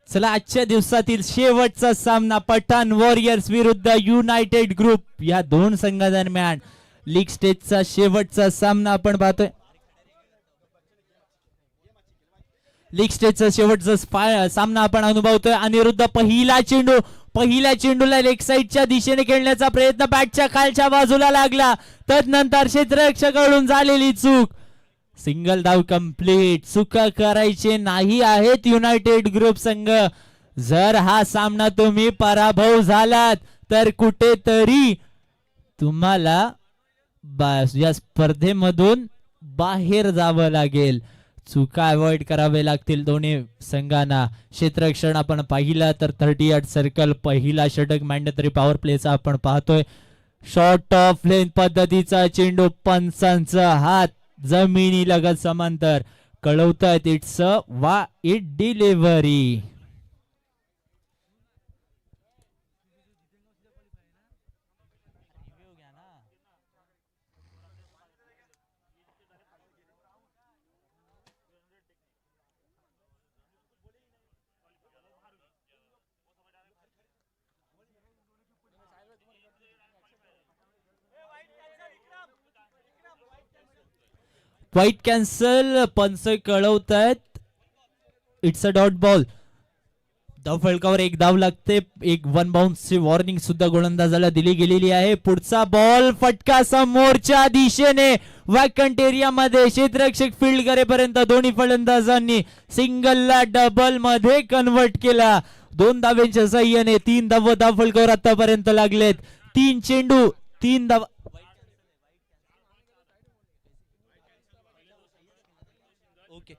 चला आजच्या दिवसातील शेवटचा सामना पठाण वॉरियर्स विरुद्ध युनायटेड ग्रुप या दोन संघादरम्यान लीग स्टेजचा शेवटचा सामना आपण पाहतोय. लीग स्टेजचा शेवटचा सामना आपण अनुभवतोय. अनिरुद्ध पहिल्या चेंडूला लेग साईडच्या दिशेने खेळण्याचा प्रयत्न बॅटच्या खालच्या बाजूला लागला. तदनंतर क्षेत्ररक्षकाकडून झालेली चूक. सिंगल धाव कंप्लीट. चुका करायचे नाही आहेत युनायटेड ग्रुप संघ. जर हा सामना तुम्ही पराभव झालात तर कुठेतरी तुम्हाला या स्पर्धेमधून बाहेर जावं लागेल. चुका अवॉइड करावे लागतील दोन्ही संघांना. क्षेत्ररक्षण आपण पाहिलं तर 38 सर्कल पहिला षटक मॅन्डेटरी पॉवर प्लेचा आपण पाहतोय. शॉर्ट ऑफ लेन पद्धतीचा चेंडू पंचांचा हात जमिनी लगत समांतर कळवतात इट्स वा इट डिलिव्हरी. वाईट कॅन्सल पंच कळवतायत. It's a dot ball. धाव फलकावर एक धाव लागते. एक वन बाउन्सची वॉर्निंग सुद्धा गोलंदाजाला दिली गेलेली आहे. पुढचा बॉल फटका समोरच्या दिशेने वॅकंट एरिया मध्ये क्षेत्ररक्षक फील्ड करेपर्यंत दोन्ही फलंदाजांनी सिंगलला डबल मध्ये कन्वर्ट केला. 2 धावेंच्या सहाय्याने 3 धाव धाव फलकावर आतापर्यंत लागलेत. 3 चेंडू 3 धाव. ओके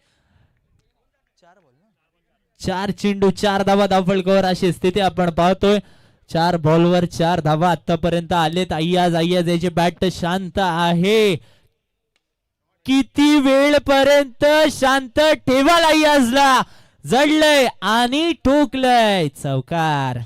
4 चेंडू 4 धावा धाव फलकावर अशी स्थिती आपण पाहतोय. 4 बॉलवर 4 धावा आतापर्यंत आलेत. अय्याज याची बॅट शांत आहे. किती वेळ पर्यंत शांत ठेवाल अय्याजला. जडलंय आणि ठोकलंय. चौकार.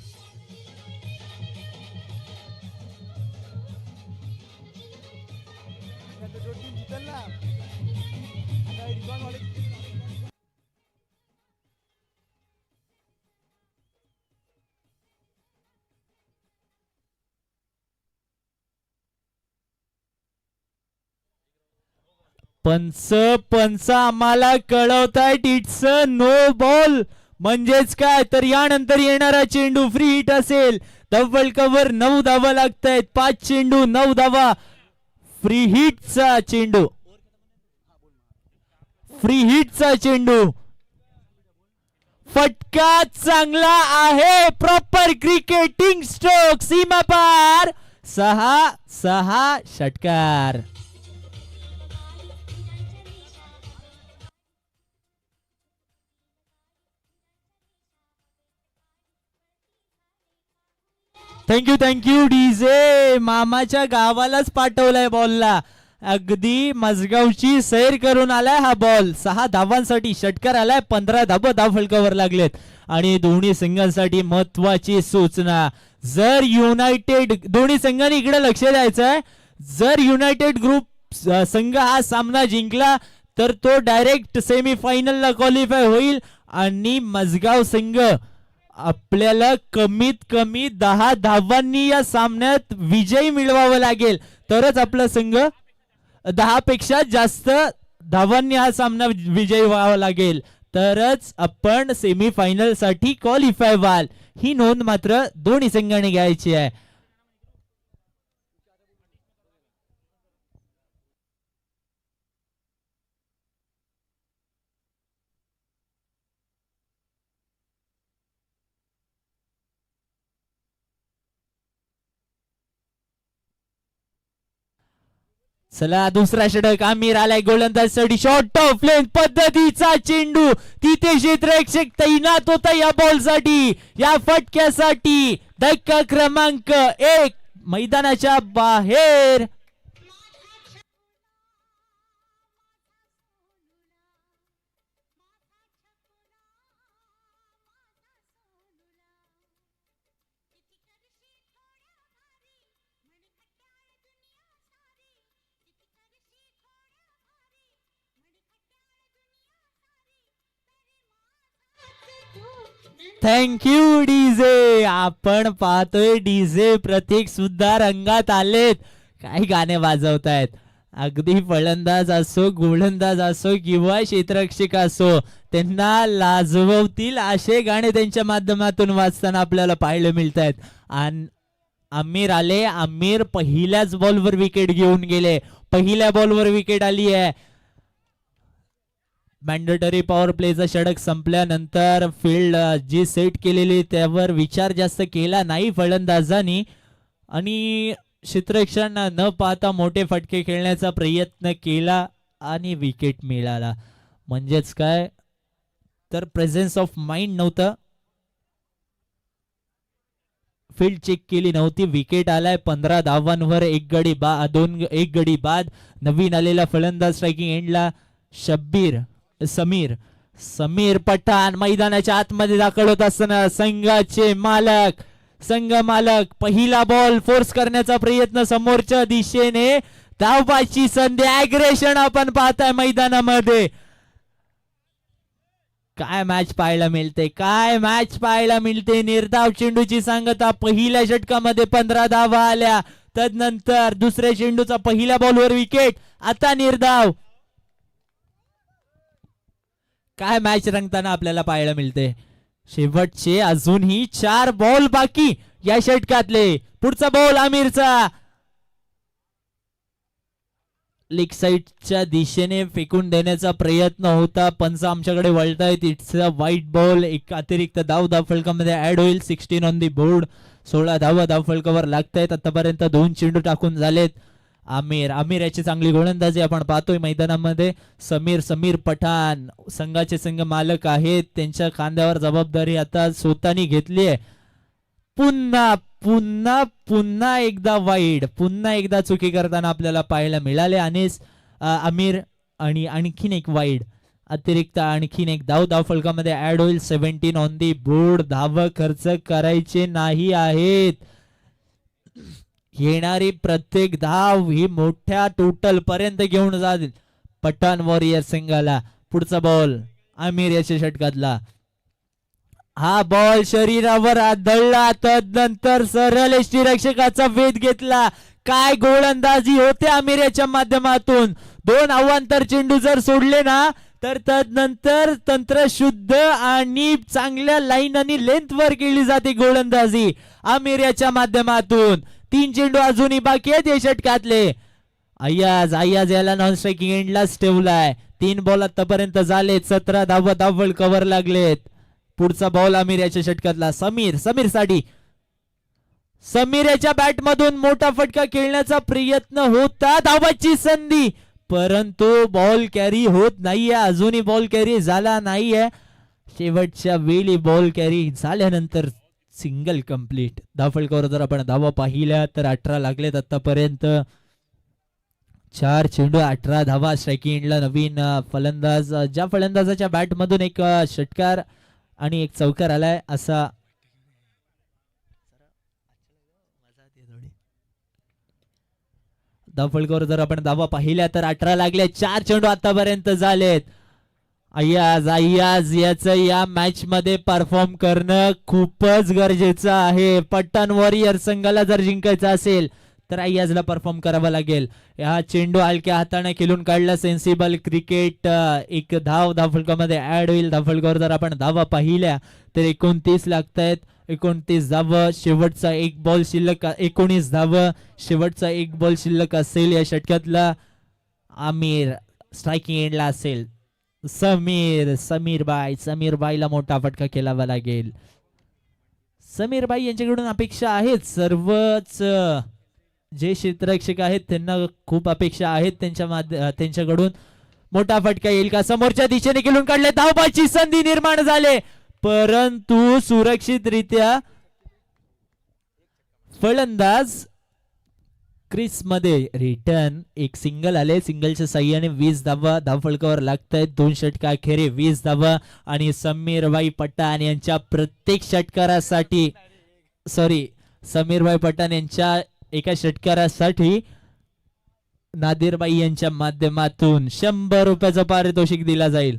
पंच आम्हाला कळवतायत इट्स नो बॉल. म्हणजेच काय तर यानंतर येणारा चेंडू फ्री हिट असेल. धाव फलकावर 9 धावा लागतायत. 5 चेंडू 9 धावा. फ्री हिटचा चेंडू. फटका चांगला आहे. Proper cricketing stroke. सीमा पार. 6 षटकार. Thank you DJ. मामाच्या गावालाच पाठवलाय बॉलला. अगदी मजगावची सैर करून आलाय हा बॉल. 6 धावांसाठी षटकार आलाय. 15 धावा धाव फलकावर लागलेत. आणि दोन्ही संघांसाठी महत्वाची सूचना. जर युनायटेड दोन्ही संघांनी इकडे लक्ष द्यायचंय. जर युनायटेड ग्रुप संघ हा सामना जिंकला तर तो डायरेक्ट सेमीफायनलला क्वालिफाय होईल. आणि मजगाव संघ आपल्याला कमीत कमी 10 धावांनी या सामन्यात विजय मिळवावा लागेल तरच आपला संघ 10 पेक्षा जास्त धावांनी हा सामना विजयी व्हावा लागेल तरच आपण सेमीफायनल साठी क्वालिफाय व्हाल. ही नोंद मात्र दोन्ही संघांनी घ्यायची आहे. चला दुसरा षटक. आमिर आलाय गोलंदाजसाठी. शॉर्ट ऑफ लेन पद्धतीचा चेंडू. तिथे क्षेत्ररक्षक तैनात होता या बॉल साठी, या फटक्यासाठी. धक्का क्रमांक 1 मैदानाच्या बाहेर. Thank you DJ. आपण पाहतोय डीजे प्रतीक सुद्धा रंगात आलेत. काही गाणे वाजवतायत. अगदी फलंदाज असो, गोलंदाज असो किंवा क्षेत्ररक्षक असो, त्यांना लाजवतील असे गाणे त्यांच्या माध्यमातून वाजताना आपल्याला पाहायला मिळत आहेत. आणि आमिर आले. आमिर पहिल्याच बॉलवर विकेट घेऊन गेले. पहिल्या बॉलवर विकेट आली आहे. मॅन्डेटरी पॉवर प्लेचा षटक संपल्यानंतर फील्ड जी सेट केलेली त्यावर विचार जास्त केला नाही फलंदाजांनी आणि क्षेत्ररक्षण न पाहता मोठे फटके खेळण्याचा प्रयत्न केला आणि विकेट मिळाला. म्हणजेच काय तर प्रेझेन्स ऑफ माइंड नव्हतं. फील्ड चेक केली नव्हती. विकेट आलाय. 15 धावांवर एक गडी बाद. नवीन आलेला फलंदाज स्ट्रायकिंग एंडला समीर पठाण मैदानाच्या आतमध्ये दाखल होत असताना संघ मालक पहिला बॉल फोर्स करण्याचा प्रयत्न समोरच्या दिशेने. धावबाची संधी. ऍग्रेशन आपण पाहताय मैदानामध्ये. काय मॅच पाहायला मिळते. निर्धाव चेंडूची सांगता. पहिल्या षटकामध्ये 15 धावा आल्या. तदनंतर दुसऱ्या चेंडूचा पहिल्या बॉलवर विकेट. आता निर्धाव. काय मॅच रंगताना आपल्याला पाहायला मिळते. शेवटचे अजूनही 4 बॉल बाकी या षटकातले. पुढचा बॉल आमिरचा लेग साइडच्या दिशेने फेकून देण्याचा प्रयत्न होता. पंच आमच्याकडे वळतायत. इट्स अ वाईट बॉल. एक अतिरिक्त धाव फलकामध्ये ऍड होईल. 16 ऑन दी बोर्ड. 16 धाव फलकावर लागतायत. आतापर्यंत 2 चेंडू टाकून झालेत. आमिर याची चांगली गोलंदाजी आपण पाहतोय मैदानामध्ये. समीर पठाण संघाचे संघ मालक आहेत. त्यांच्या खांद्यावर जबाबदारी आता स्वतःनी घेतली आहे. पुन्हा एकदा वाईड. पुन्हा एकदा चुकी करताना आपल्याला पाहायला मिळाले. आणि आमिर आणि आणखीन एक वाईड. अतिरिक्त आणखीन एक धाव फलकामध्ये ऍड होईल. 17 ऑन दी बोर्ड. धाव खर्च करायचे नाही आहेत. येणारी प्रत्येक धाव ही मोठ्या टोटल पर्यंत घेऊन जाईल पठाण वॉरियर संघाला. पुढचा बॉल आमिर याच्या षटकातला. हा बॉल शरीरावर आदळला. तदनंतर सरळ यष्टीरक्षकाचा वेध घेतला. काय गोलंदाजी होते आमिर याच्या माध्यमातून. 2 अवांतर चेंडू जर सोडले ना तर तदनंतर तंत्रशुद्ध आणि चांगल्या लाईन आणि लेंथ वर केली जाते गोलंदाजी आमिर याच्या माध्यमातून. 3 चेंडू अजूनही बाकी आहेत या षटकातले. अय्याज याला नॉन स्ट्रायकिंग एंडलाच ठेवलाय. 3 बॉल आतापर्यंत झालेत. 17 धावा कव्हर लागलेत. पुढचा बॉल आमिर याच्या षटकातला. समीर साठी. समीर याच्या बॅट मधून मोठा फटका खेळण्याचा प्रयत्न होता. धावाची संधी परंतु बॉल कॅरी होत नाहीये. अजूनही बॉल कॅरी झाला नाहीये. शेवटच्या वेळी बॉल कॅरी झाल्यानंतर सिंगल कंप्लीट. धावफलकावर जर आपण धावा पाहिल्या तर 18 लागलेत आतापर्यंत. 4 चेंडू 18 धावा. स्ट्रायकिंग एंडला नवीन फलंदाज. ज्या फलंदाजाच्या बॅट मधून एक षटकार आणि एक चौकार आलाय असा धावफलकावर जर आपण धावा पाहिल्या तर 18 लागले. 4 चेंडू आतापर्यंत झालेत. अय्याज याचं या मॅच मध्ये परफॉर्म करणं खूपच गरजेचं आहे. पठाण वॉरियर संघाला जर जिंकायचं असेल तर अय्याजला परफॉर्म करावा लागेल. हा चेंडू हलक्या हाताने खेळून काढला. Sensible cricket. एक धावफलकामध्ये ऍड होईल. धावफलकावर जर आपण धावा पाहिल्या तर 29 लागतायत. 29 धाव. शेवटचा एक बॉल शिल्लक. 19 धाव. शेवटचा एक बॉल शिल्लक असेल या षटकातला. आमिर स्ट्रायकिंग एंडला असेल. समीर बाईला मोठा फटका खेळावा लागेल. समीर बाई यांच्याकडून अपेक्षा आहेत. सर्वच जे क्षेत्ररक्षक आहेत त्यांना खूप अपेक्षा आहेत त्यांच्याकडून. मोठा फटका येईल का. समोरच्या दिशेने खेळून काढले. धावबाची संधी निर्माण झाले परंतु सुरक्षितरित्या फलंदाज क्रिस मध्ये रिटर्न. एक सिंगल आले. सिंगलच्या साह्याने 20 धावा धावफलकावर लागतायत. 2 षटका अखेरी 20 धावा. आणि समीरभाई पठाण यांच्या प्रत्येक षटकारासाठी समीरभाई पठाण यांच्या एका षटकारासाठी नादिरबाई यांच्या माध्यमातून 100 रुपयाचं पारितोषिक दिला जाईल.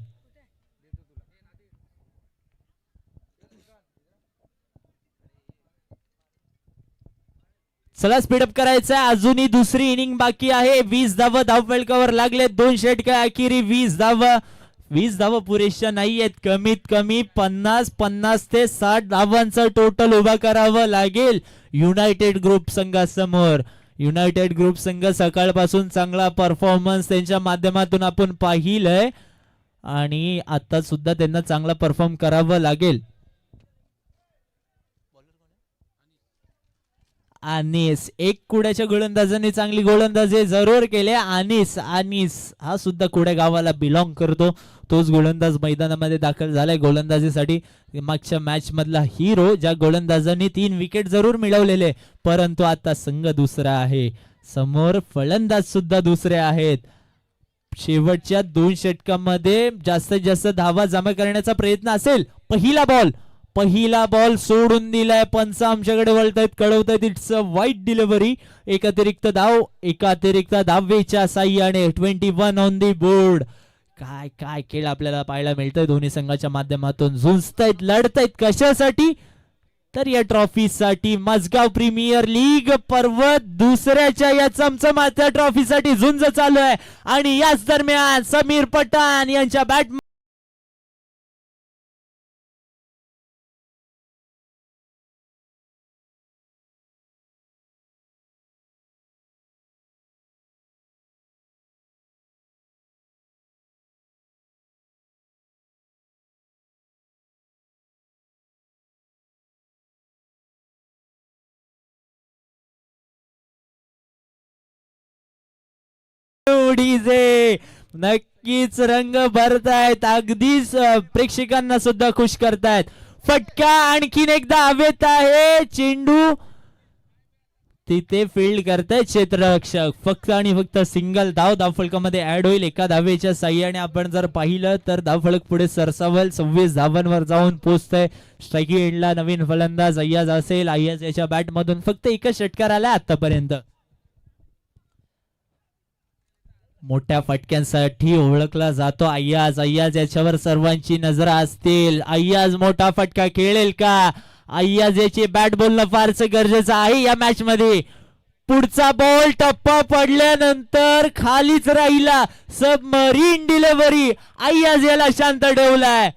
चला स्पीडअप करायचं आहे. अजूनही दुसरी इनिंग बाकी आहे. 20 धावा धावफलकावर लागले. 2 षटकार अखेरी 20 धावा. 20 धावा पुरेशा नाहीयेत. कमीत कमी 50 ते 60 धावांचं टोटल उभा करावं लागेल युनायटेड ग्रुप संघासमोर. युनायटेड ग्रुप संघ सकाळपासून चांगला परफॉर्मन्स त्यांच्या माध्यमातून आपण पाहिलंय आणि आता सुद्धा त्यांना चांगला परफॉर्म करावं लागेल. अनिस एक कुड्याच्या गोलंदाजांनी चांगली गोलंदाजी जरूर केले. अनिस हा सुद्धा कुड्या गावाला बिलॉंग करतो. तोच गोलंदाज मैदानामध्ये दाखल झालाय गोलंदाजीसाठी. मागच्या मॅच मधला हिरो ज्या गोलंदाजांनी 3 विकेट जरूर मिळवलेले, परंतु आता संघ दुसरा आहे. समोर फलंदाज सुद्धा दुसरे आहेत. शेवटच्या 2 षटकामध्ये जास्तीत जास्त धावा जमा करण्याचा प्रयत्न असेल. पहिला बॉल सोडून दिलाय. पंच आमच्याकडे वळतायत, कळवतायत इट्स अ वाईट डिलिव्हरी. एक अतिरिक्त धावेच्या साह्याने 21 ऑन दी बोर्ड. काय खेळ आपल्याला पाहायला मिळतंय. दोन्ही संघाच्या माध्यमातून झुंजतायत, लढतायत कशासाठी तर या ट्रॉफीसाठी. मजगाव प्रीमियर लीग पर्वत दुसऱ्याच्या या चमचमात्या ट्रॉफीसाठी झुंज चालू आहे आणि याच दरम्यान समीर पठाण यांच्या बॅट नक्कीच रंग भरतायत. अगदीच प्रेक्षकांना सुद्धा खुश करतायत. फटका आणखीन एकदा हवेत आहे. चेंडू तिथे फील्ड करतायत क्षेत्ररक्षक. फक्त आणि फक्त सिंगल धावफलकामध्ये ऍड होईल. एका धावेच्या साह्याने आपण जर पाहिलं तर धावफलक पुढे सरसावल 26 धावांवर जाऊन पोहोचतंय. स्ट्राइकिंग एंडला नवीन फलंदाज अय्याज असेल. अय्याज याच्या बॅट मधून फक्त एकच षटकार आला आतापर्यंत. मोठ्या फटक्यांसाठी ओळखला जातो अय्याज याच्यावर सर्वांची नजर असतील. अय्याज मोठा फटका खेळेल का? अय्याज याची बॅट बोलणं फारच गरजेचं आहे या मॅच मध्ये. पुढचा बॉल टप्पा पडल्यानंतर खालीच राहिला. Submarine delivery. अय्याज याला शांत ठेवलाय.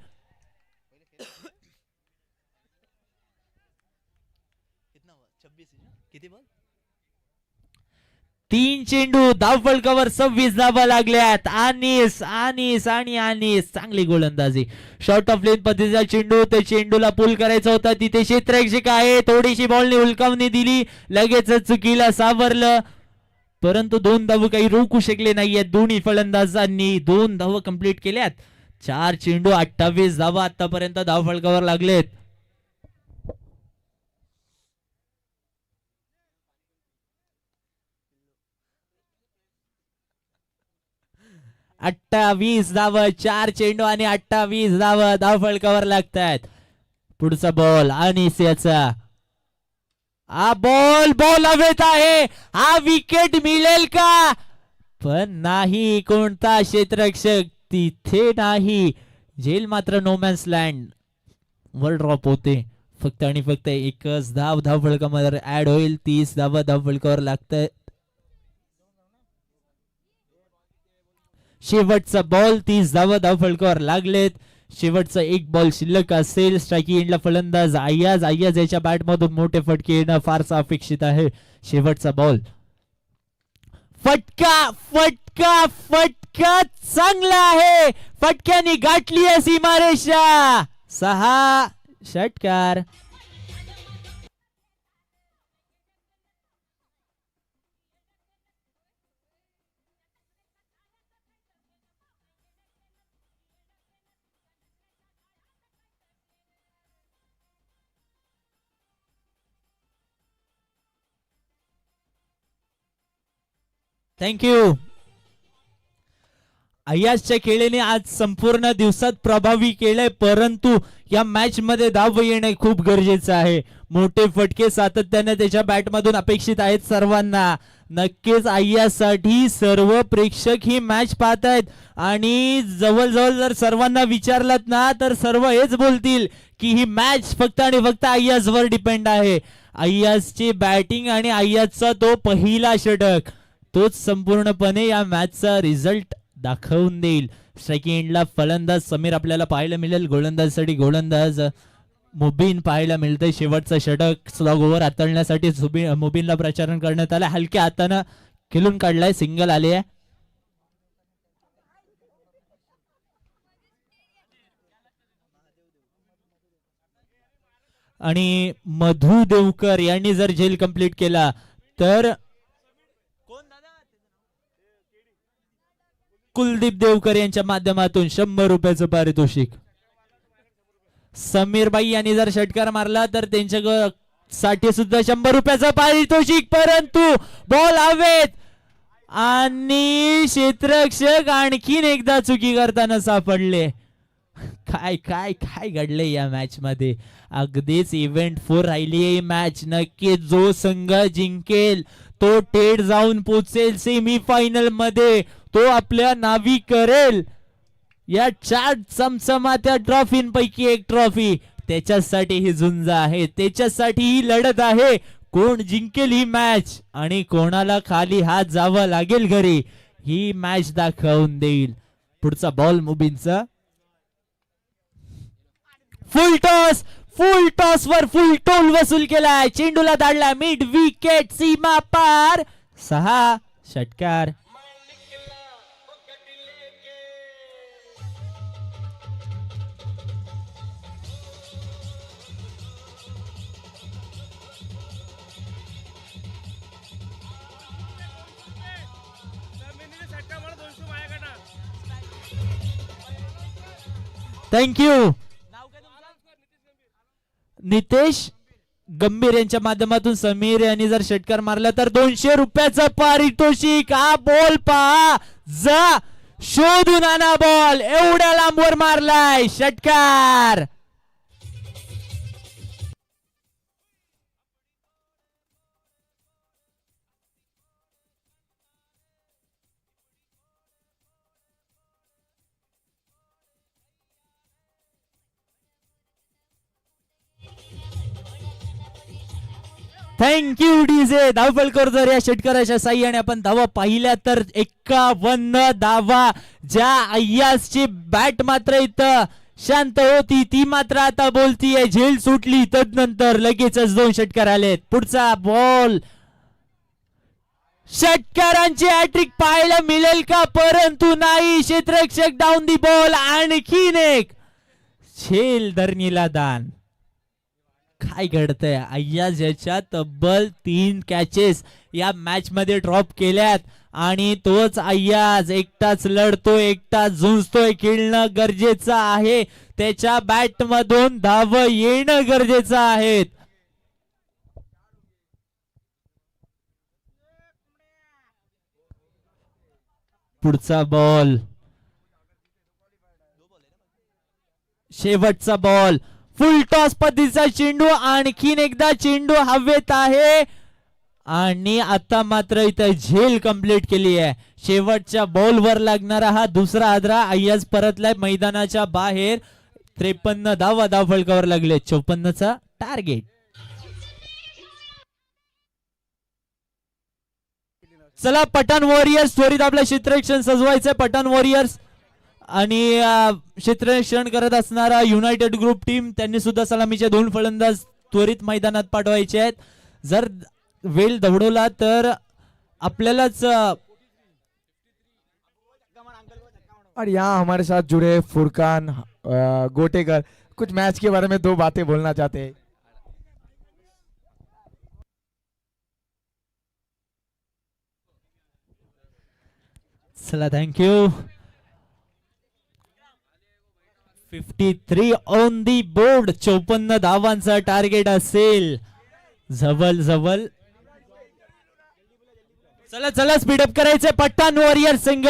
3 चेंडू धावफलकावर 26 धावा लागल्यात. अनिस आणि चांगली गोलंदाजी. शॉर्ट ऑफ लेन पद्धतीचा चेंडू. त्या चेंडूला पुल करायचा होता. तिथे क्षेत्ररक्षक आहे. थोडीशी बॉलने हुलकावणी दिली. लगेच चुकीला सावरलं, परंतु 2 धावा काही रोखू शकले नाहीयेत. दोन्ही फलंदाजांनी 2 धावा कंप्लीट केल्यात. 4 चेंडू 28 धावा आतापर्यंत धावफलकावर लागलेत. 28 धावा. 4 चेंडू आणि 28 धावा धावफलकावर लागतात. पुढचा बॉल अनिस याचा. हा बॉल हवेत आहे. हा विकेट मिळेल का? पण नाही. कोणता क्षेत्ररक्षक तिथे नाही. झेल मात्र नोमॅन्स लँड वर ड्रॉप होते. फक्त आणि फक्त एकच धावफलकामध्ये ऍड होईल. 30 धावा धावफलकावर लागतात. शेवटचा बॉल 30 धावा धावफलकावर लागलेत. शेवटचा एक बॉल शिल्लक असेल. स्ट्राइकिंग एंडला फलंदाज अय्याज याच्या बॅट मधून मोठे फटके येणं फारच अपेक्षित आहे. शेवटचा बॉल. फटका चांगला आहे. फटक्याने गाठली आहे सीमारेषा. 6 षटकार. थँक्यू. अय्याजच्या खेळीने आज संपूर्ण दिवसात प्रभावी केलंय, परंतु या मॅच मध्ये धाव येणे खूप गरजेचं आहे. मोठे फटके सातत्याने त्याच्या बॅटमधून अपेक्षित आहेत सर्वांना. नक्कीच अय्याजसाठी सर्व प्रेक्षक ही मॅच पाहत आहेत आणि जवळजवळ जर सर्वांना विचारलात ना तर सर्व हेच बोलतील की ही मॅच फक्त आणि फक्त अय्याजवर डिपेंड आहे. अय्याजची बॅटिंग आणि अय्याजचा तो पहिला षटक तोच संपूर्णपणे या मॅचचा रिझल्ट दाखवून देईल. स्ट्रायकिंग एंडला फलंदाज समीर आपल्याला पाहायला मिळेल, गोलंदाजसाठी गोलंदाज मुबीन पाहायला मिळतंय. शेवटचा षटक स्लॉग ओव्हर हाताळण्यासाठी मुबीनला प्रचारण करण्यात आलं. हलक्या हातानं खेळून काढलाय, सिंगल आले आहे. आणि मधु देवकर यांनी जर झेल कंप्लीट केला तर कुलदीप देवकर यांच्या माध्यमातून 100 रुपयाचं पारितोषिक. समीरबाई यांनी जर षटकार मारला तर त्यांच्या साठी सुद्धा 100 रुपयाचं पारितोषिक, परंतु बॉल हवेत आणि क्षेत्ररक्षक आणखीन एकदा चुकी करताना सापडले. काय काय काय घडले या मॅच मध्ये. अगदीच इव्हेंट 4 राहिली आहे मॅच. नक्की जो संघ जिंकेल तो थेट जाऊन पोचेल सेमी फायनल मध्ये, तो आपल्या नावी करेल या 4 चमचमात्या ट्रॉफींपैकी एक ट्रॉफी. त्याच्यासाठी ही झुंज आहे, त्याच्यासाठी ही लढत आहे. कोण जिंकेल ही मॅच आणि कोणाला खाली हात जावं लागेल घरी, ही मॅच दाखवून देईल. पुढचा ball मुबीनचा. Full toss were full toll वसूल केलाय. चेंडूला धाडला मिड विकेट, सीमा पार. 6 षटकार. थँक्यू. नितेश गंभीर यांच्या माध्यमातून समीर यांनी जर षटकार मारला तर 200 रुपयाचं पारितोषिक. हा बॉल पहा, जा शोधून आणा बॉल. एवढ्या लांबवर मारलाय षटकार. Thank you DJ. धावफलकर जर या षटकाराच्या साह्याने आपण धावा पाहिल्या तर 51 धावा. ज्या अय्याजची बॅट मात्र इथं शांत होती ती मात्र आता बोलतीये. झेल सुटली तदनंतर लगेचच 2 षटकार आलेत. पुढचा बॉल. षटकारांची हॅट्रिक पाहायला मिळेल का, परंतु नाही. क्षेत्ररक्षक डाऊन दी बॉल. आणखीन एक झेल धरणीला दान. काय घडतंय. अय्याज याच्या तब्बल 3 कॅचेस या मॅच मध्ये ड्रॉप केल्यात आणि तोच अय्याज एकटाच लढतोय, एकटाच झुंजतोय. खेळणं गरजेचं आहे, त्याच्या बॅट मधून धाव येणं गरजेचं आहे. पुढचा बॉल. शेवटचा बॉल. फुल टॉस पद्धतीचा चेंडू. आणखीन एकदा चेंडू हवेत आहे आणि आता मात्र इथं झेल कंप्लीट केली आहे. शेवटच्या बॉल वर लागणारा हा दुसरा आदरा. अय्याज परतलाय मैदानाच्या बाहेर. 53 धावा धावफलकावर लागले. 54चा टार्गेट. चला पठाण वॉरियर्स त्वरित आपलं क्षेत्ररक्षण सजवायचंय. पठाण वॉरियर्स आणि क्षेत्ररक्षण करत असणारा युनायटेड ग्रुप टीम त्यांनी सुद्धा सलामीचे 2 फलंदाज त्वरित मैदानात पाठवायचे आहेत. जर वेळ दवडवला तर आपल्यालाच. और यहाँ हमारे साथ जुड़े फुरकान गोटेकर कुछ मैच के बारे में 2 बातें बोलना चाहते हैं. चला थँक्यू. 53 on the board. 54 धावांचा टार्गेट असेल. जवळ चला स्पीडअप करायचंय. पठाण वॉरियर संघ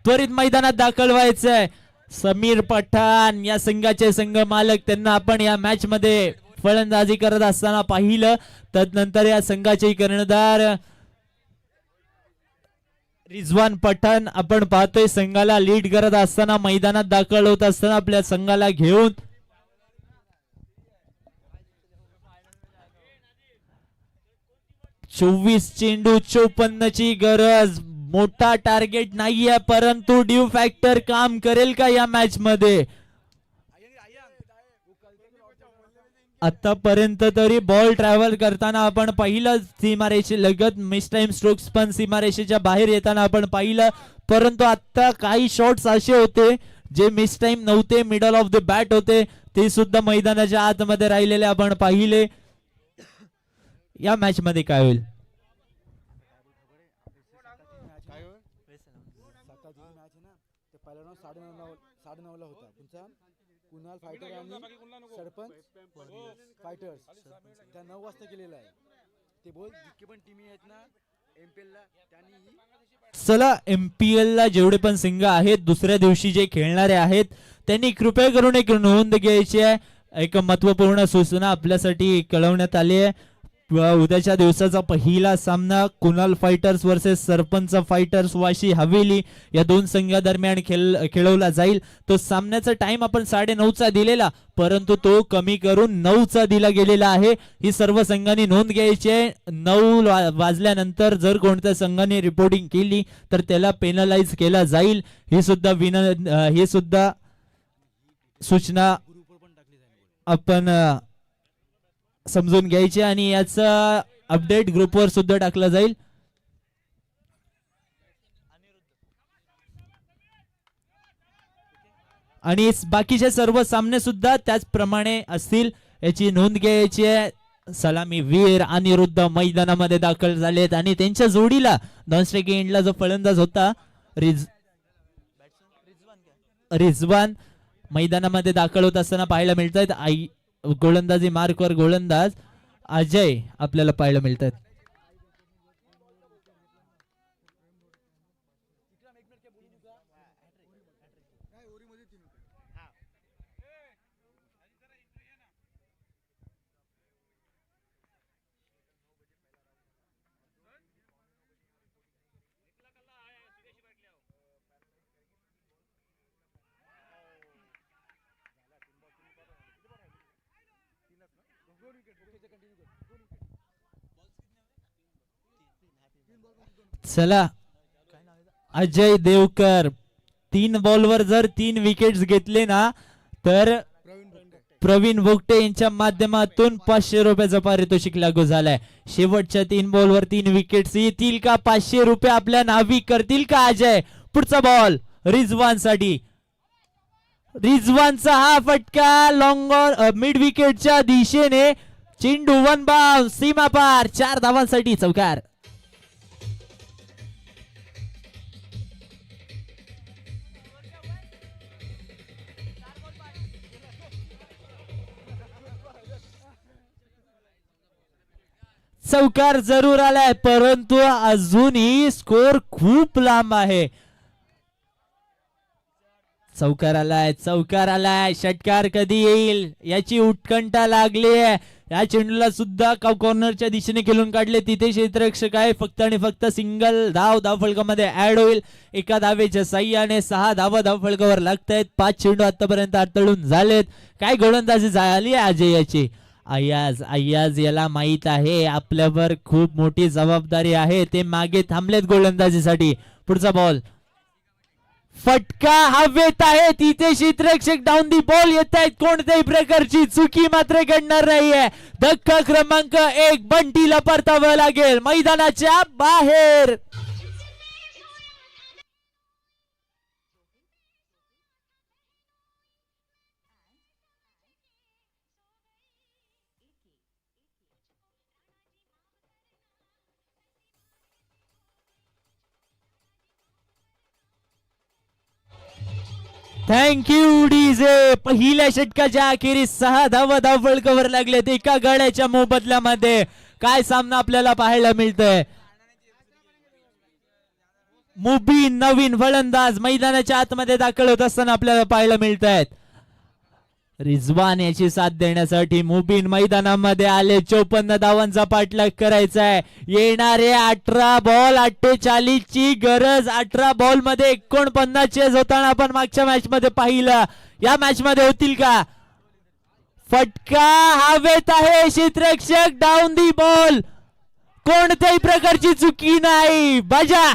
त्वरित मैदानात दाखल व्हायचंय. समीर पठाण या संघाचे संघ मालक, त्यांना आपण या मॅच मध्ये फलंदाजी करत असताना पाहिलं. तदनंतर या संघाचे कर्णधार रिजवान पठाण आपण पाहतोय संघाला लीड करत असताना मैदानात दाखल होत असताना आपल्या संघाला घेऊन. चोवीस चेंडू 54 ची गरज. मोठा टार्गेट नाहीये, परंतु ड्यू फॅक्टर काम करेल का या मॅच मध्ये? आतापर्यंत तरी बॉल ट्रॅव्हल करताना आपण पाहिलं, सीमारेषे लगत मिस टाइम स्ट्रोक्स पण सीमारेषेच्या बाहेर येताना आपण पाहिलं. परंतु आता काही शॉट्स असे होते जे मिस टाइम नव्हते, मिडल ऑफ द बॅट होते, ते सुद्धा मैदानाच्या आतमध्ये राहिलेले आपण पाहिले. या मॅच मध्ये काय होईल? कुणाल फायटर आणि सरपंच फायटर्स त्या 9 वाजता केलेला आहे. ते बोल जितके पण टीम आहेत ना एमपीएल ला त्यांनी. चला, एमपीएल ला जेवढे पण संघ आहेत दुसऱ्या दिवशी जे खेळणारे आहेत त्यांनी कृपया करून एक नोंद घ्यायची आहे. एक महत्वपूर्ण सूचना आपल्यासाठी कळवण्यात आली आहे. उद्याच्या दिवसाचा पहिला सामना Kunal fighters versus sarpanch fighters Vashi Haveli या दोन संघादरम्यान खेळवला जाईल. तो सामन्याचा टाइम आपण 9:30चा दिलेला, परंतु तो कमी करून 9चा दिला गेलेला आहे. ही सर्व संघांनी नोंद घ्यायची आहे. 9 वाजल्यानंतर जर कोणत्या संघाने रिपोर्टिंग केली तर त्याला पेनलाइज केला जाईल. ही सुद्धा सूचना आपण समजून घ्यायचे आणि याचा अपडेट ग्रुपवर सुद्धा टाकला जाईल. आणि बाकीचे सर्व सामने सुद्धा त्याचप्रमाणे असतील याची नोंद घ्यायची आहे. सलामी वीर अनिरुद्ध मैदानामध्ये दाखल झालेत आणि त्यांच्या जोडीला नॉनस्ट्राइक एंडला जो फलंदाज होता रिजवान मैदानामध्ये दाखल होत असताना पाहायला मिळत आहेत. गोलंदाजी मार्कवर गोलंदाज अजय आपल्याला पाहायला मिळतात. चला, अजय देवकर 3 बॉलवर जर 3 विकेट्स घेतले ना तर प्रवीण भोगटे यांच्या माध्यमातून 500 रुपयाचं पारितोषिक लागू झालंय. शेवटच्या 3 बॉलवर 3 विकेट्स येतील का? 500 रुपये आपल्या नावी करतील का अजय? पुढचा बॉल रिजवान साठी. रिजवानचा हा फटका लॉंग मिड विकेटच्या दिशेने. चेंडू 1 बाउंस सीमा पार. 4 धावांसाठी चौकार. चौकार जरूर आलाय, परंतु अजूनही स्कोर खूप लांब आहे. चौकार आलाय. षटकार कधी येईल याची उत्कंठा लागली आहे. या चेंडूला सुद्धा कॉर्नरच्या दिशेने खेळून काढले. तिथे क्षेत्ररक्षक आहे. फक्त आणि फक्त सिंगल धावफलकामध्ये ऍड होईल. एका धावेच्या साह्याने 6 धावा धावफलकावर लागतायत. 5 चेंडू आतापर्यंत हाताळून झालेत. काय गोलंदाजी झाली अजय याची. अय्याज याला माहित आहे आपल्यावर खूप मोठी जबाबदारी आहे. ते मागे थांबलेत गोलंदाजीसाठी. पुढचा बॉल फटका हवेत आहे. तिथे क्षेत्ररक्षक डाऊन दी बॉल येत आहेत. कोणत्याही प्रकारची चुकी मात्र घडणार नाहीये. धक्का क्रमांक 1 बंटीला परतावं लागेल मैदानाच्या बाहेर. Thank you DJ. पहिल्या षटकाच्या अखेरीस 6 धावा धावफलकावर लागलेत एका गड्याच्या मोबदल्यामध्ये. काय सामना आपल्याला पाहायला मिळतोय. मुबीन नवीन फलंदाज मैदानाच्या आतमध्ये दाखल होत असताना आपल्याला पाहायला मिळत आहेत. रिजवान याची साथ देण्यासाठी मुबीन मैदानामध्ये आले. 54 धावांचा पाठलाग करायचा आहे. येणारे 18 बॉल 48 ची गरज. 18 बॉल मध्ये 49 चेस होताना आपण मागच्या मॅच मध्ये पाहिलं. या मॅच मध्ये होतील का? फटका हवेत आहे. क्षेत्ररक्षक डाऊन दी बॉल. कोणत्याही प्रकारची चुकी नाही. बजा.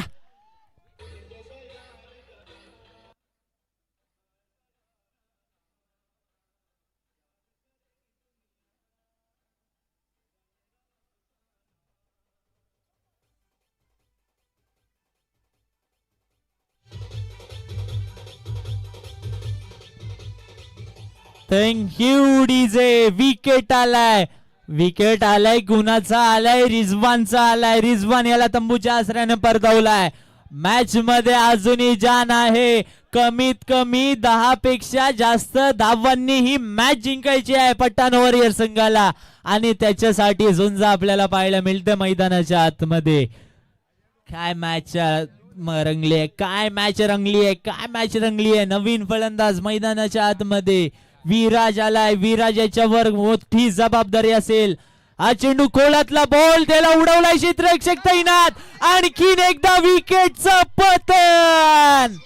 Thank you DJ. विकेट आलाय. विकेट आलाय. गुणाचा आलाय. रिजवानचा आलाय. रिजवान याला तंबूच्या आसऱ्याने परतवलाय. मॅच मध्ये अजूनही जान आहे. कमीत कमी 10 पेक्षा जास्त धावांनी ही मॅच जिंकायची आहे पठाण वॉरियर संघाला आणि त्याच्यासाठी झुंज आपल्याला पाहायला मिळते मैदानाच्या आतमध्ये. काय मॅच रंगली आहे. काय मॅच रंगली आहे. काय मॅच रंगली आहे. नवीन फलंदाज मैदानाच्या आतमध्ये विराज आलाय. विराज याच्यावर मोठी जबाबदारी असेल. हा चेंडू खोलातला बॉल त्याला उडवलाय. क्षेत्ररक्षक तैनात. आणखीन एकदा विकेटचं पतन.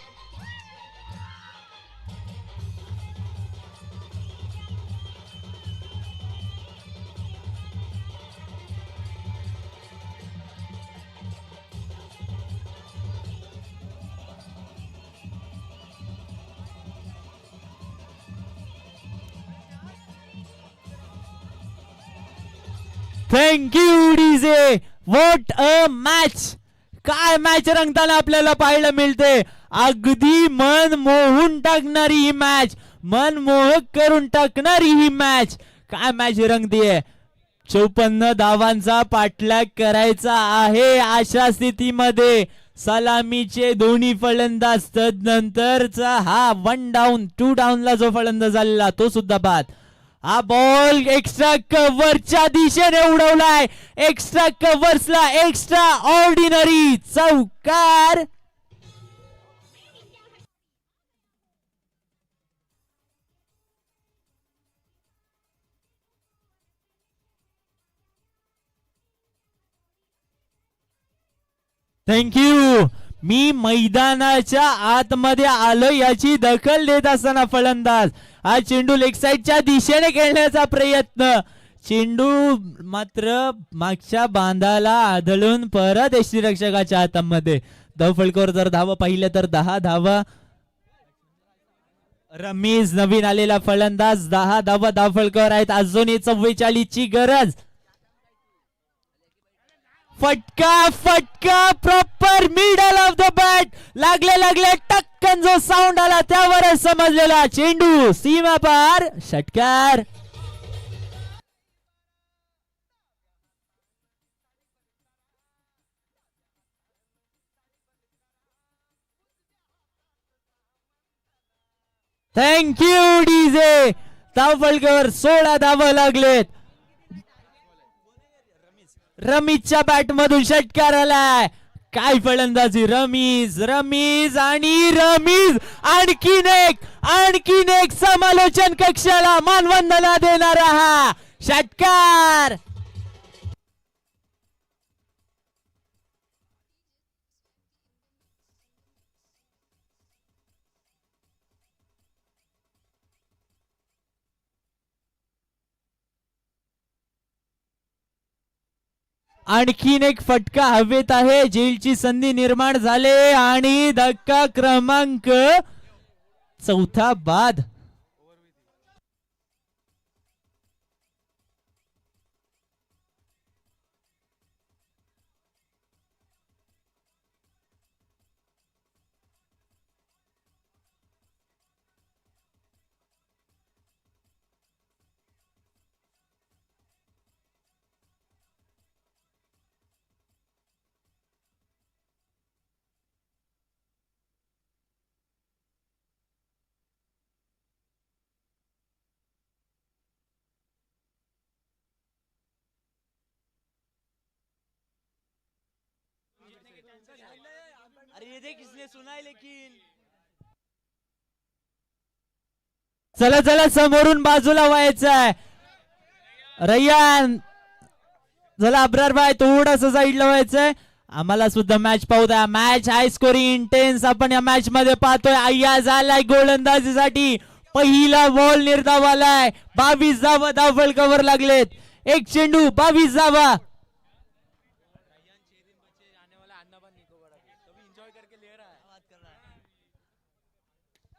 Thank you DJ. What a match. काय मॅच रंगताना आपल्याला पाहायला मिळते. अगदी मन मोहून टाकणारी ही मॅच. मन मोहक करून टाकणारी ही मॅच. काय मॅच रंगतीये. 54 धावांचा पाठलाग करायचा आहे अशा स्थितीमध्ये सलामीचे दोन्ही फलंदाज. तदनंतरचा हा 1 डाऊन 2 डाऊनला जो फलंदाज झालेला तो सुद्धा बाद. हा बॉल एक्स्ट्रा कव्हरच्या दिशेने उडवलाय. एक्स्ट्रा कव्हर्सला एक्स्ट्रा ऑर्डिनरी चौकार. थँक्यू. मी मैदानाच्या आतमध्ये आलो याची दखल देत असताना फलंदाज हा चेंडू लेग साइडच्या दिशेने खेळण्याचा प्रयत्न. चेंडू मात्र मागच्या बांधाला आदळून परत यष्टीरक्षकाच्या हातामध्ये. धावफलकावर जर धावा पाहिल्या तर 10 धावा. रमीज नवीन आलेला फलंदाज. 10 धावा धावफलकावर आहेत. अजूनही 44 ची गरज. फटका फटका proper middle of the bat. लागले लागले टक्कन जो साऊंड आला त्यावरच समजलेला चेंडू सीमा पार. षटकार. Thank you DJ. धावफलकावर 16 धावा लागलेत. रमीजच्या बॅट मधून षटकार आलाय. काय फलंदाजी. रमीज रमीज आणि रमीज. आणखीन एक समालोचन कक्षाला मानवंदना देणारा हा षटकार. आणखीन एक फटका हवेत आहे. जेलची संधी निर्माण झाले आणि धक्का क्रमांक 4 बाद. चला चला समोरून बाजूला व्हायचंय. रय्यान चला अब्रार भाई थोडस साईडला व्हायचंय. आम्हाला सुद्धा मॅच पाहू द्या. मॅच हाय स्कोरिंग इंटेन्स आपण या मॅच मध्ये पाहतोय. अय्याज आलाय गोलंदाजीसाठी. पहिला बॉल निर्धाव आलाय. 22 धावा धावफळ कव्हर लागलेत. एक चेंडू 22 धावा.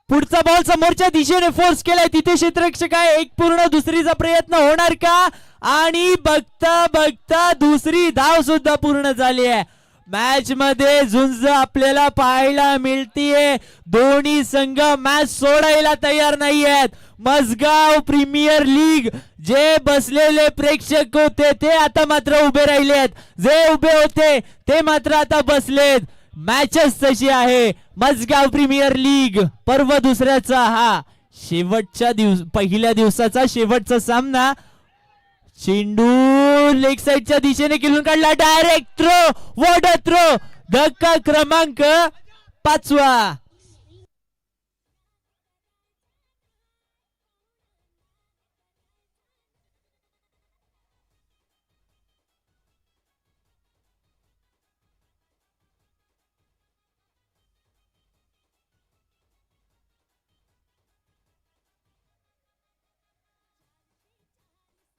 पुढचा बॉल समोरच्या दिशेने फोर्स केलाय. तिथे क्षेत्ररक्षक आहे. एक पूर्ण दुसरीचा प्रयत्न होणार का? आणि बघता बघता दुसरी धाव सुद्धा पूर्ण झाली आहे. मॅच मध्ये झुंज आपल्याला पाहायला मिळतीये. दोन्ही संघ मॅच सोडायला तयार नाही आहेत. मसगाव प्रीमियर लीग जे बसलेले प्रेक्षक होते ते आता मात्र उभे राहिलेत. जे उभे होते ते मात्र आता बसलेत. मॅचच तशी आहे. मसगाव प्रीमियर लीग पर्व दुसऱ्याचा हा शेवटच्या पहिल्या दिवसाचा शेवटचा सामना. चेंडू लेग साइडच्या दिशेने खेळून काढला. Direct throw. What a throw. धक्का क्रमांक 5.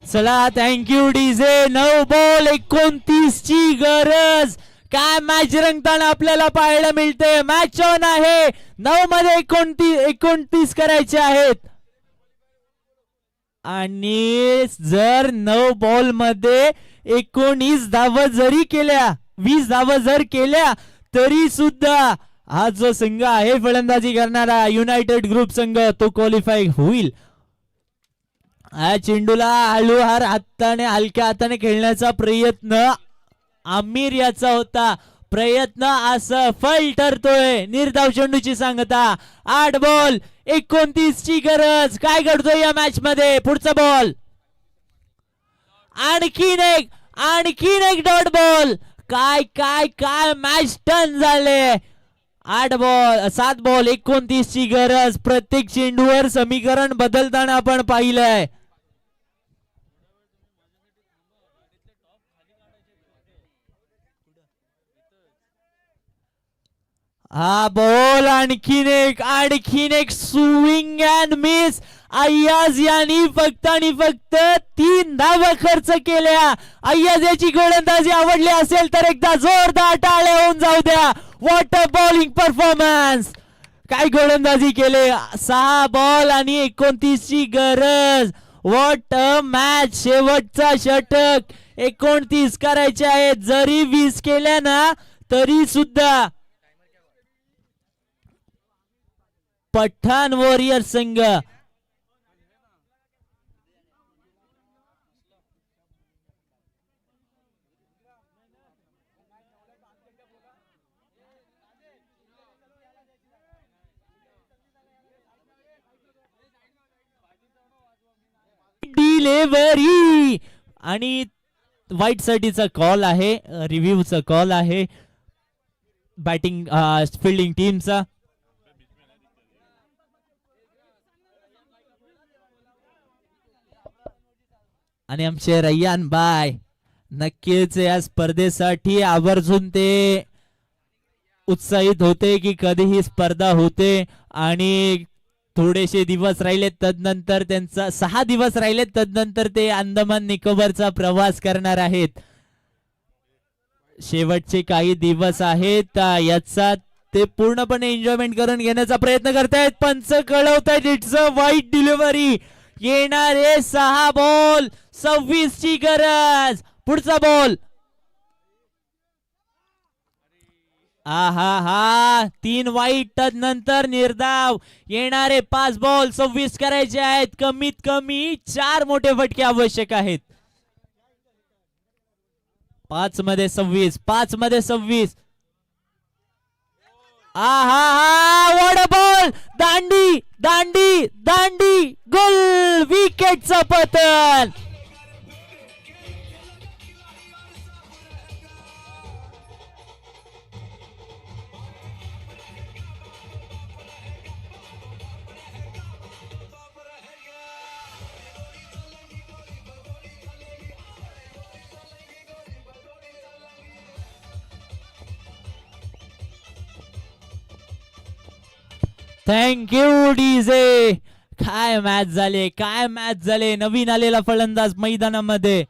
चला थँक्यू डीजे. 9 बॉल 29 ची गरज. काय मॅच रंगताना आपल्याला पाहायला मिळते. मॅच ऑन आहे. 9 मध्ये 29 करायचे आहेत. आणि जर 9 बॉल मध्ये 19 धावा जरी केल्या 20 धावा जर केल्या तरी सुद्धा हा जो संघ आहे फलंदाजी करणारा युनायटेड ग्रुप संघ तो क्वालिफाय होईल. चेंडूला हळूवार हाताने हलक्या हाताने खेळण्याचा प्रयत्न आमिर याचा होता. प्रयत्न असफल ठरतोय. निर्धाव चेंडूची सांगता. 8 बॉल 29 ची गरज. काय घडतोय या मॅच मध्ये. पुढचा बॉल. आणखीन एक डॉट बॉल. काय काय काय मॅच टर्न झाले. 7 बॉल 29 ची गरज. प्रत्येक चेंडूवर समीकरण बदलताना आपण पाहिलंय. हा बॉल आणखीन एक स्विंग अँड मिस. अय्याज यांनी फक्त आणि फक्त 3 धावा खर्च केल्या. अय्याज याची गोलंदाजी आवडली असेल तर एकदा जोरदार टाळ्या होऊन जाऊ द्या. What a bowling performance. काय गोलंदाजी केले. 6 बॉल आणि 29 ची गरज. What a match. शेवटचा षटक 29 करायचे आहेत. जरी 20 केल्या ना तरी सुद्धा पठाण वॉरियर संघ डिलिव्हरी. आणि वाईट साठीचा कॉल आहे. रिव्ह्यूचा कॉल आहे बॅटिंग फिल्डिंग टीमचा. आणि आमचे रय्यान बाय नक्कीच या स्पर्धेसाठी आवर्जून ते उत्साहित होते की कधी ही स्पर्धा होते. आणि थोडेसे दिवस राहिले तदनंतर त्यांचा 6 दिवस राहिले तदनंतर ते अंदमान निकोबारचा प्रवास करणार आहेत. शेवटचे काही दिवस आहेत याचा ते पूर्णपणे एन्जॉयमेंट करून घेण्याचा प्रयत्न करतायत. पंच कळवतायत इट्स अ वाईट डिलिव्हरी. येणारे 6 बॉल 26 ची गरज. पुढचा बॉल. हा 3 वाईट नंतर निर्धाव. येणारे 5 बॉल 26 करायचे आहेत. कमीत कमी 4 मोठे फटके आवश्यक आहेत. 5 मध्ये 26. What ball. दांडी गोल. विकेटचं पतन. Thank you DJ. काय मॅच झाले, काय मॅच झाले. नवीन आलेला फलंदाज मैदानामध्ये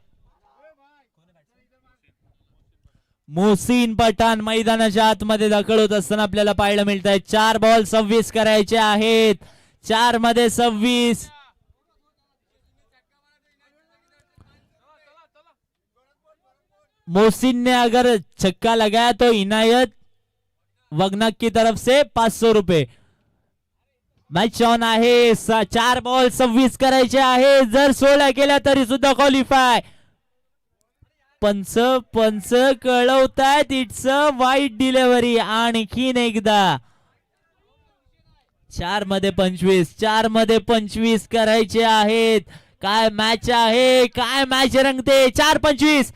मोहसिन पठाण मैदानाच्या आतमध्ये दाखल होत असताना आपल्याला पाहायला मिळत आहे. 4 बॉल 26 करायचे आहेत. 4 मध्ये 26. मोहसिन ने अगर छक्का लगाया तो इनायत वगनाक की तरफ से 500 रुपये. मॅच ऑन आहे. 4 बॉल 26 करायचे आहे. जर 16 केल्या तरी सुद्धा क्वालिफाय. पंच पंच कळवतायत इट्स अ वाईट डिलिव्हरी. आणखीन एकदा 4 मध्ये 25. 4 मध्ये 25 करायचे आहेत. काय मॅच आहे, काय मॅच रंगते. 4-25.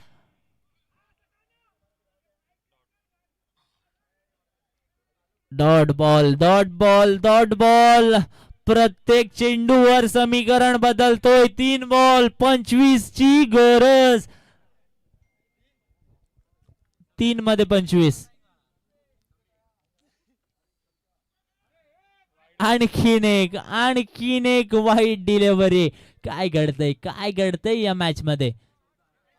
Dot ball, dot ball, dot ball. प्रत्येक चेंडूवर समीकरण बदलतोय. 3 बॉल 25 ची गरज. 3 मध्ये 25. आणखीन एक वाईट डिलिव्हरी. काय घडतंय, काय घडतंय या मॅच मध्ये.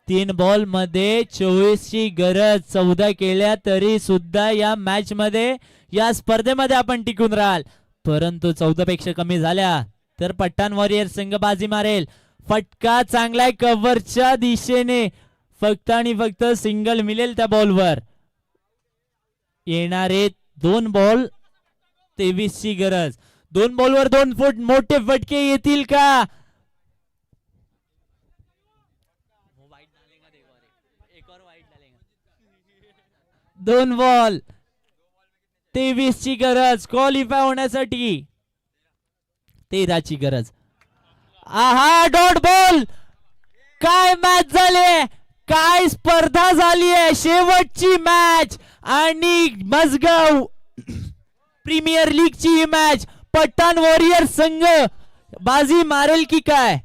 3 बॉल मध्ये 24 ची गरज. 14 केल्या तरी सुद्धा या मॅच मध्ये, या स्पर्धेमध्ये आपण टिकून राहाल. परंतु 14 पेक्षा कमी झाल्या तर पठाण वॉरियर संघ बाजी मारेल. फटका चांगलाय कव्हरच्या दिशेने. फक्त आणि फक्त सिंगल मिळेल त्या बॉलवर. येणारे 2 बॉल 23 ची गरज. 2 बॉलवर 2 फूट मोठे फटके येतील का. 2 बॉल 23 ची गरज क्वालिफाय होण्यासाठी. 13 ची गरज. आहा डॉट बॉल. काय मॅच झाली, काय स्पर्धा झाली आहे. शेवटची मॅच आणि मसगाव प्रीमियर लीग ची ही मॅच. पठाण वॉरियर संघ बाजी मारेल की काय.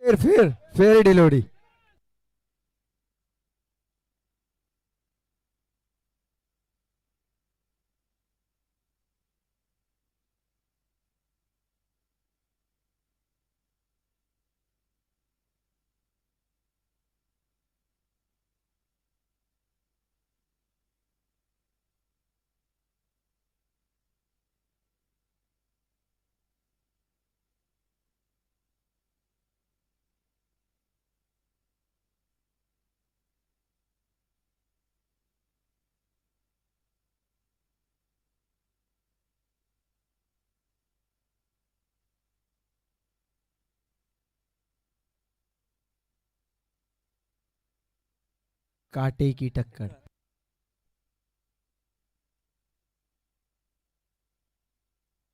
फिर फेर डिलिव्हरी. कांटे की टक्कर.